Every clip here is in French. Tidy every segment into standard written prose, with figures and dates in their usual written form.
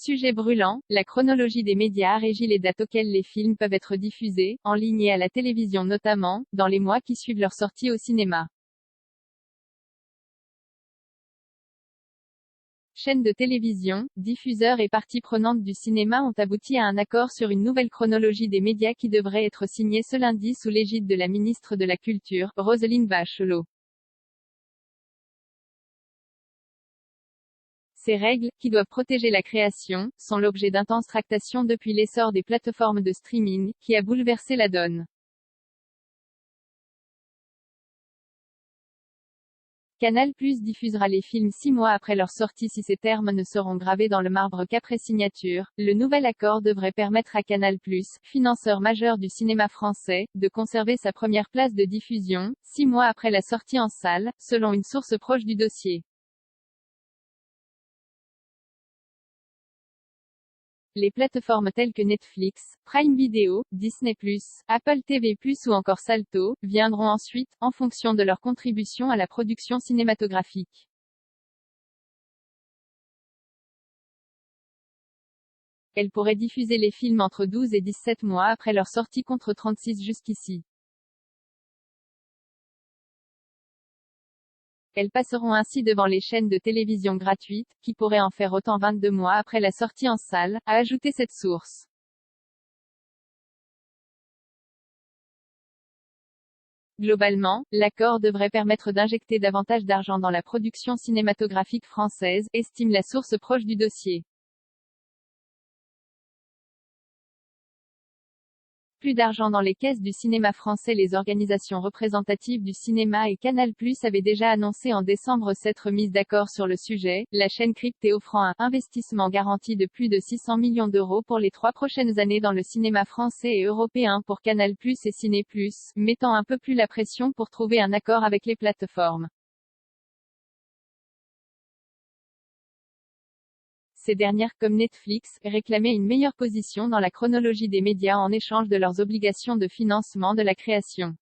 Sujet brûlant, la chronologie des médias régit les dates auxquelles les films peuvent être diffusés, en ligne et à la télévision notamment, dans les mois qui suivent leur sortie au cinéma. Chaînes de télévision, diffuseurs et parties prenantes du cinéma ont abouti à un accord sur une nouvelle chronologie des médias qui devrait être signée ce lundi sous l'égide de la ministre de la Culture, Roselyne Bachelot. Ces règles, qui doivent protéger la création, sont l'objet d'intenses tractations depuis l'essor des plateformes de streaming, qui a bouleversé la donne. Canal+ diffusera les films 6 mois après leur sortie si ces termes ne seront gravés dans le marbre qu'après signature. Le nouvel accord devrait permettre à Canal+, financeur majeur du cinéma français, de conserver sa première place de diffusion, 6 mois après la sortie en salle, selon une source proche du dossier. Les plateformes telles que Netflix, Prime Video, Disney+, Apple TV+, ou encore Salto, viendront ensuite, en fonction de leur contribution à la production cinématographique. Elles pourraient diffuser les films entre 12 et 17 mois après leur sortie contre 36 jusqu'ici. Elles passeront ainsi devant les chaînes de télévision gratuites, qui pourraient en faire autant 22 mois après la sortie en salle, a ajouté cette source. Globalement, l'accord devrait permettre d'injecter davantage d'argent dans la production cinématographique française, estime la source proche du dossier. Plus d'argent dans les caisses du cinéma français. Les organisations représentatives du cinéma et Canal+ avaient déjà annoncé en décembre s'être mises d'accord sur le sujet. La chaîne cryptée offrant un investissement garanti de plus de 600 millions d'euros pour les 3 prochaines années dans le cinéma français et européen pour Canal+ et Ciné+, mettant un peu plus la pression pour trouver un accord avec les plateformes. Ces dernières, comme Netflix, réclamaient une meilleure position dans la chronologie des médias en échange de leurs obligations de financement de la création.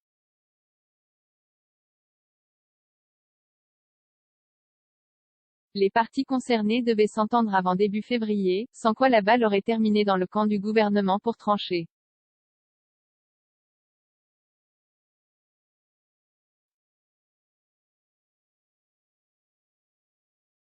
Les parties concernées devaient s'entendre avant début février, sans quoi la balle aurait terminé dans le camp du gouvernement pour trancher.